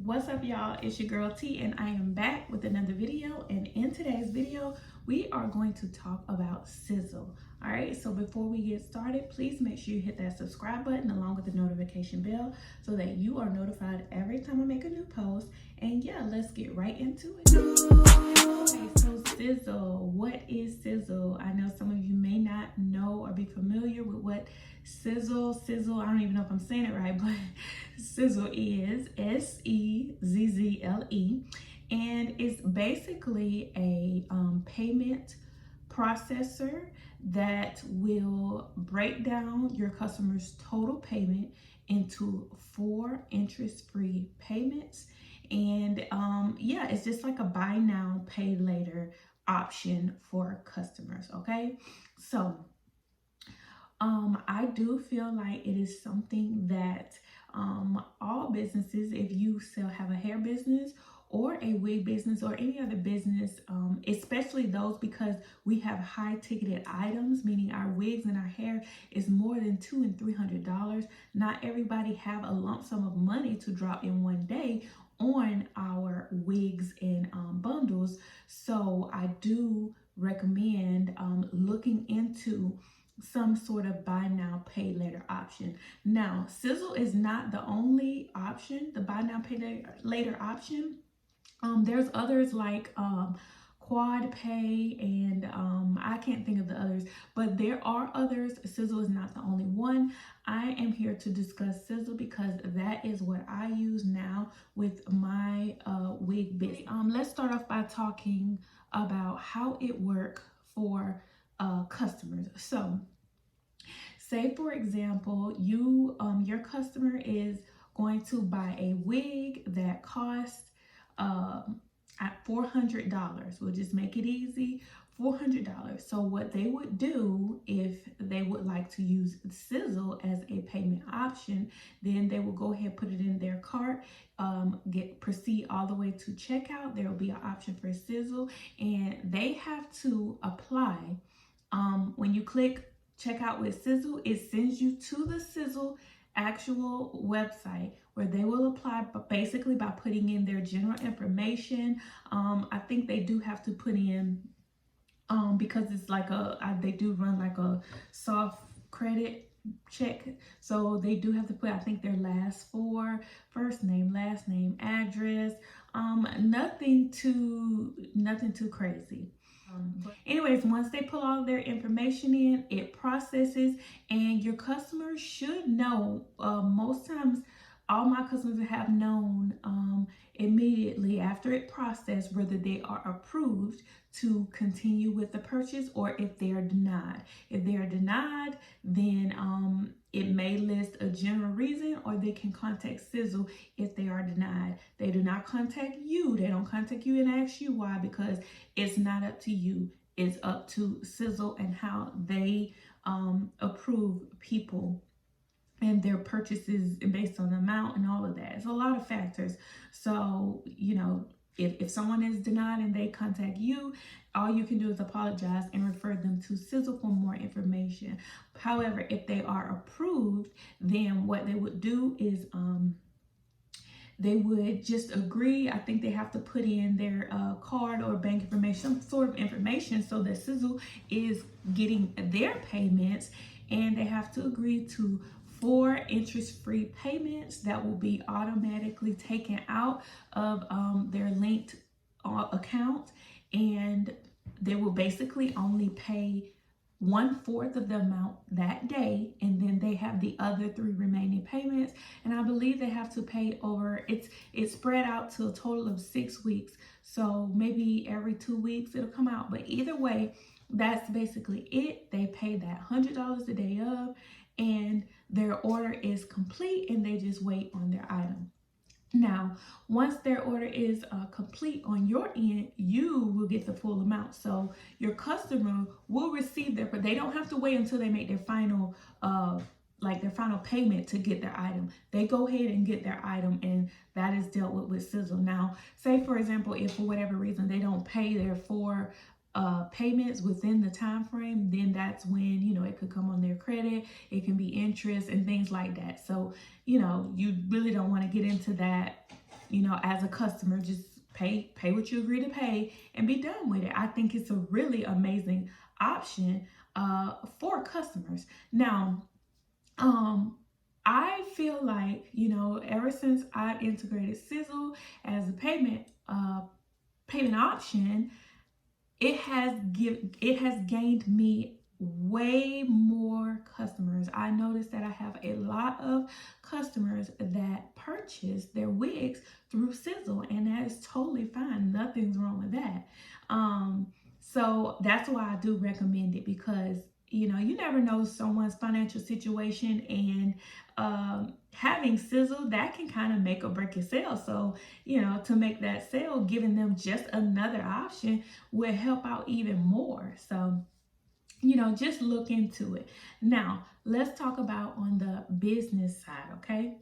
What's up, y'all? It's your girl T, and I am back with another video. And in today's video, we are going to talk about Sizzle. All right, so before we get started, please make sure you hit that subscribe button along with the notification bell so that you are notified every time I make a new post. And yeah, let's get right into it. Okay, so Sizzle, what is Sizzle? I know some of you may not know or be familiar with what Sizzle, I don't even know if I'm saying it right, but Sizzle is Sezzle, and it's basically a payment processor that will break down your customer's total payment into 4 interest-free payments. And yeah, it's just like a buy now, pay later option for customers. Okay, so I do feel like it is something that all businesses, if you still have a hair business or a wig business or any other business, especially those, because we have high ticketed items, meaning our wigs and our hair is more than $200 and $300. Not everybody have a lump sum of money to drop in one day on our wigs and bundles. So I do recommend looking into some sort of buy now, pay later option. Now, Sizzle is not the only option, the buy now, pay later option. There's others like Quad Pay, and I can't think of the others, but there are others. Sizzle is not the only one. I am here to discuss Sizzle because that is what I use now with my wig business. Let's start off by talking about how it works for customers. So say for example, your customer is going to buy a wig that costs at $400. We'll just make it easy, $400. So what they would do if they would like to use Sizzle as a payment option, then they will go ahead, put it in their cart, proceed all the way to checkout. There will be an option for Sizzle, and they have to apply. When you click checkout with Sizzle, it sends you to the Sizzle actual website where they will apply basically by putting in their general information. I think they do have to put in, because it's like they do run like a soft credit check, so they do have to put, I think, their last 4, first name, last name, address, nothing too crazy. Anyways, once they pull all their information in, it processes, and your customers should know. Most times, all my customers have known immediately after it processed whether they are approved to continue with the purchase or if they are denied. If they are denied, then it may list a general reason, or they can contact Sizzle if they are denied. They do not contact you. They don't contact you and ask you why, because it's not up to you. It's up to Sizzle and how they approve people and their purchases based on the amount and all of that. It's a lot of factors. So, you know, if someone is denied and they contact you, all you can do is apologize and refer them to Sizzle for more information. However, if they are approved, then what they would do is they would just agree. I think they have to put in their card or bank information, some sort of information, so that Sizzle is getting their payments, and they have to agree to 4 interest-free payments that will be automatically taken out of their linked account, and they will basically only pay 1/4 of the amount that day, and then they have the other 3 remaining payments, and I believe they have to pay over, it's spread out to a total of 6 weeks, so maybe every 2 weeks it'll come out, but either way, that's basically it. They pay that $100 the day of, and their order is complete, and they just wait on their item. Now, once their order is complete on your end, you will get the full amount. So your customer will receive their, but they don't have to wait until they make their final their final payment to get their item. They go ahead and get their item, and that is dealt with Sizzle. Now, say for example, if for whatever reason they don't pay their 4 payments within the time frame, then that's when, you know, it could come on their credit, it can be interest and things like that. So, you know, you really don't want to get into that as a customer, just pay what you agree to pay and be done with it. I think it's a really amazing option for customers. Now, I feel like, ever since I integrated Sizzle as a payment option, it has gained me way more customers. I noticed that I have a lot of customers that purchase their wigs through Sizzle, and that is totally fine. Nothing's wrong with that. So that's why I do recommend it, because you never know someone's financial situation, and having Sizzle, that can kind of make or break your sale. So to make that sale, giving them just another option will help out even more. So just look into it. Now let's talk about on the business side, okay?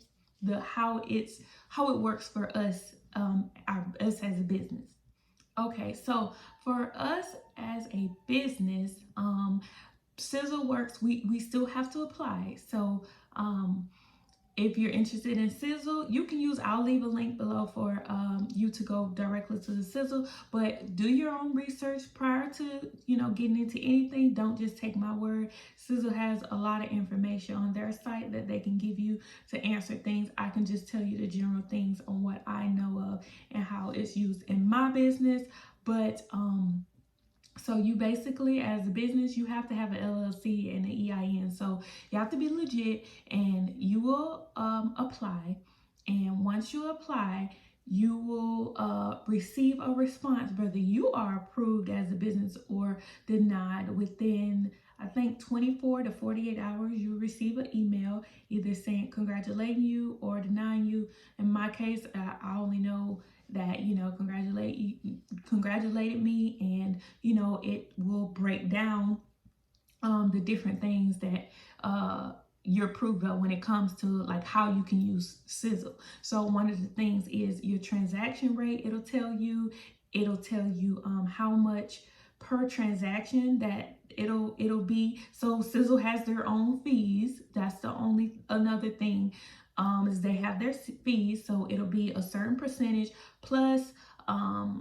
How it works for us, us as a business. Okay, so for us as a business, Sizzle works. We still have to apply. So if you're interested in Sizzle, you can use, I'll leave a link below for you to go directly to the Sizzle, but do your own research prior to, getting into anything. Don't just take my word. Sizzle has a lot of information on their site that they can give you to answer things. I can just tell you the general things on what I know of and how it's used in my business. But so you basically, as a business, you have to have an LLC and an EIN. So you have to be legit, and you will apply. And once you apply, you will receive a response whether you are approved as a business or denied. Within, I think, 24 to 48 hours, you'll receive an email either saying congratulating you or denying you. In my case, I only know that congratulated me, and it will break down the different things that you're approved of when it comes to like how you can use Sizzle. So one of the things is your transaction rate. It'll tell you how much per transaction that it'll be. So Sizzle has their own fees. That's another thing. Is they have their fees, so it'll be a certain percentage plus a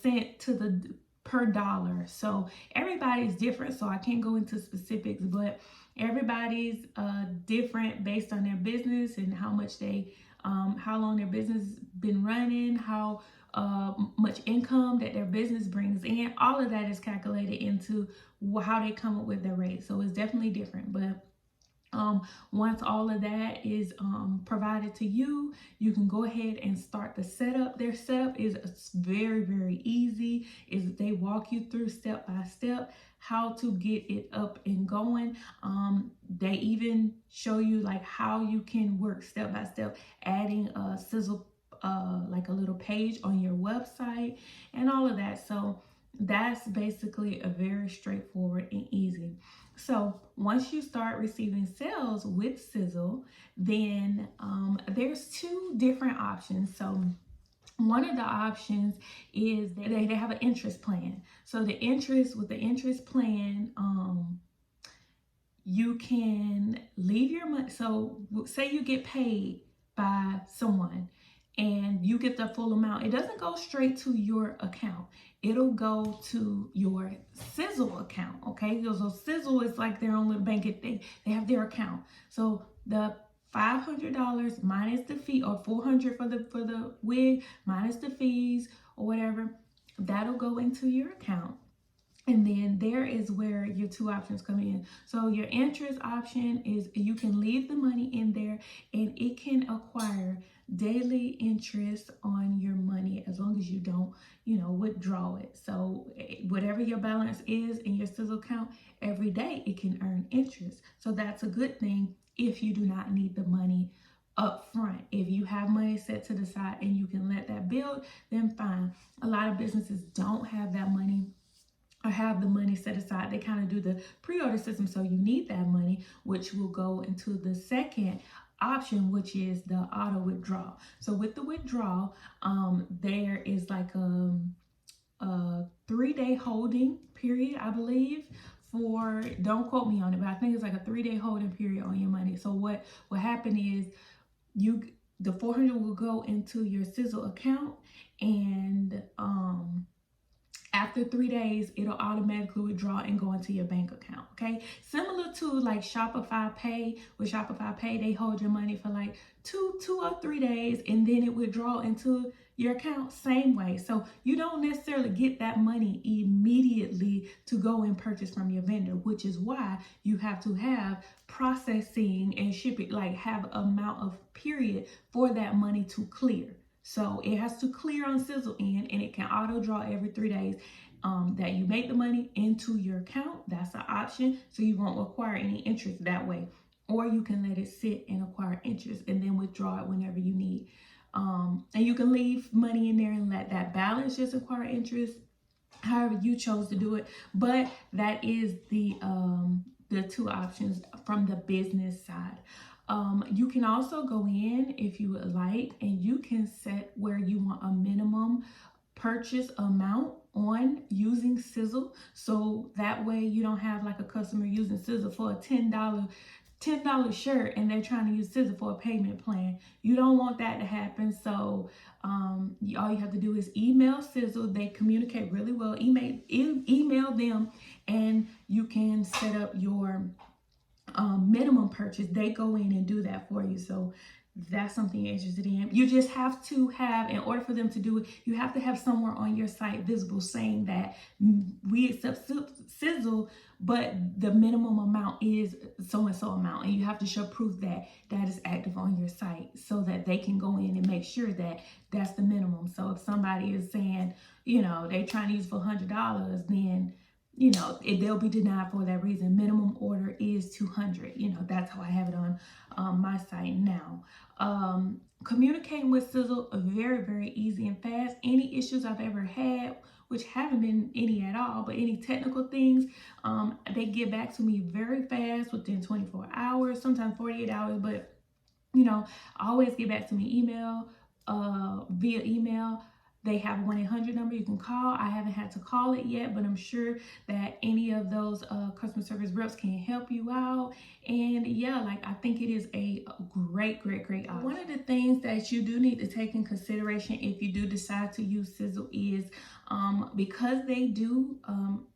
cent to the per dollar. So everybody's different, so I can't go into specifics, but everybody's different based on their business and how much how long their business been running, how much income that their business brings in. All of that is calculated into how they come up with their rate. So it's definitely different, but once all of that is provided to you, you can go ahead and start the setup. Their setup is very, very easy. They walk you through step by step how to get it up and going. They even show you like how you can work step by step, adding a Sizzle like a little page on your website and all of that. So that's basically a very straightforward and easy. So once you start receiving sales with Sizzle, then there's two different options. So one of the options is that they have an interest plan. So with the interest plan, you can leave your money. So say you get paid by someone and you get the full amount. It doesn't go straight to your account. It'll go to your Sizzle account, okay? So Sizzle is like their own little bank. They have their account. So the $500 minus the fee, or $400 for the wig minus the fees or whatever, that'll go into your account. And then there is where your two options come in. So your interest option is you can leave the money in there and it can acquire daily interest on your money as long as you don't, withdraw it. So whatever your balance is in your Sizzle account, every day it can earn interest. So that's a good thing if you do not need the money up front. If you have money set to the side and you can let that build, then fine. A lot of businesses don't have that money or have the money set aside. They kind of do the pre-order system, so you need that money, which will go into the second option, which is the auto withdrawal. So with the withdrawal, there is like a 3-day holding period, I believe, for, don't quote me on it, but I think it's like a 3-day holding period on your money. So what happened is the 400 will go into your Sizzle account, and after 3 days, it'll automatically withdraw and go into your bank account. Okay, similar to like Shopify Pay. With Shopify Pay, they hold your money for like two or 3 days, and then it withdraw into your account same way. So you don't necessarily get that money immediately to go and purchase from your vendor, which is why you have to have processing and shipping, like have amount of period for that money to clear. So it has to clear on Sizzle end, and it can auto draw every 3 days that you make the money into your account. That's an option, so you won't require any interest that way. Or you can let it sit and acquire interest and then withdraw it whenever you need. And you can leave money in there and let that balance just acquire interest, however you chose to do it. But that is the 2 options from the business side. You can also go in if you would like, and you can set where you want a minimum purchase amount on using Sizzle. So that way you don't have like a customer using Sizzle for a $10 shirt and they're trying to use Sizzle for a payment plan. You don't want that to happen. So all you have to do is email Sizzle. They communicate really well. Email them, and you can set up your minimum purchase. They go in and do that for you. So that's something you're interested in. You just have to have, in order for them to do it, you have to have somewhere on your site visible saying that we accept Sizzle, but the minimum amount is so and so amount, and you have to show proof that that is active on your site so that they can go in and make sure that that's the minimum. So if somebody is saying, they're trying to use for $100, then they'll be denied for that reason. Minimum order is $200. That's how I have it on my site now. Communicating with Sizzle, very, very easy and fast. Any issues I've ever had, which haven't been any at all, but any technical things, they get back to me very fast, within 24 hours, sometimes 48 hours, but always get back to me via email. They have a 1-800 number you can call. I haven't had to call it yet, but I'm sure that any of those customer service reps can help you out. And yeah, I think it is a great option. One of the things that you do need to take in consideration if you do decide to use Sizzle is because they do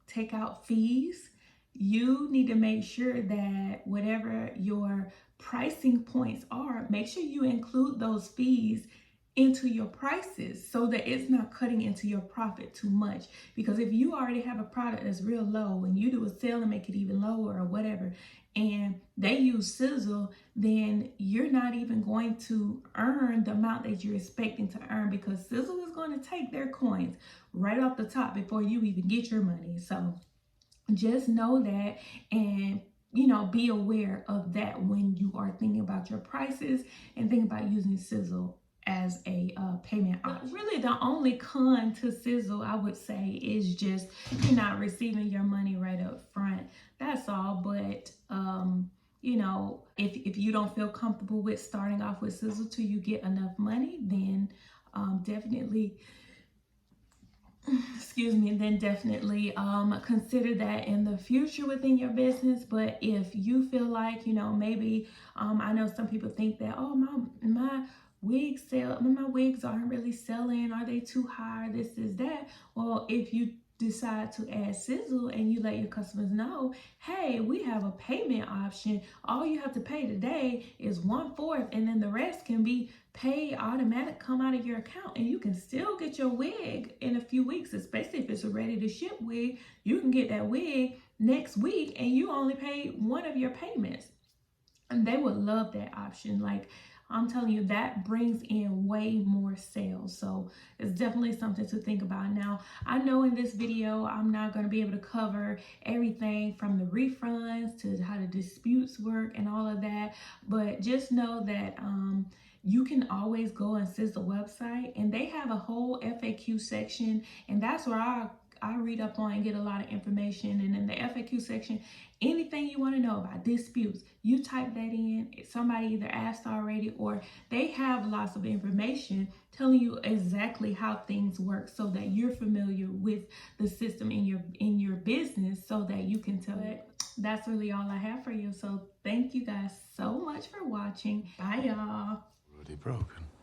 take out fees, you need to make sure that whatever your pricing points are, make sure you include those fees into your prices so that it's not cutting into your profit too much. Because if you already have a product that's real low and you do a sale and make it even lower or whatever, and they use Sizzle, then you're not even going to earn the amount that you're expecting to earn, because Sizzle is going to take their coins right off the top before you even get your money. So just know that, and be aware of that when you are thinking about your prices and think about using Sizzle as a payment option. Really, the only con to Sizzle, I would say, is just you're not receiving your money right up front. That's all. But if you don't feel comfortable with starting off with Sizzle till you get enough money, then definitely consider that in the future within your business. But if you feel like maybe I know some people think that, oh, my wigs aren't really selling, are they too high, this is that. Well, if you decide to add Sizzle and you let your customers know, hey, we have a payment option, all you have to pay today is 1/4, and then the rest can be paid automatic, come out of your account, and you can still get your wig in a few weeks. Especially if it's a ready to ship wig, you can get that wig next week and you only pay one of your payments. And they would love that option. I'm telling you, that brings in way more sales. So it's definitely something to think about. Now, I know in this video, I'm not going to be able to cover everything from the refunds to how the disputes work and all of that. But just know that you can always go on Sizzle website, and they have a whole FAQ section. And that's where I read up on and get a lot of information. And in the FAQ section, anything you want to know about disputes, you type that in. Somebody either asked already, or they have lots of information telling you exactly how things work so that you're familiar with the system in your business so that you can tell it. That's really all I have for you. So thank you guys so much for watching. Bye, y'all. really broken.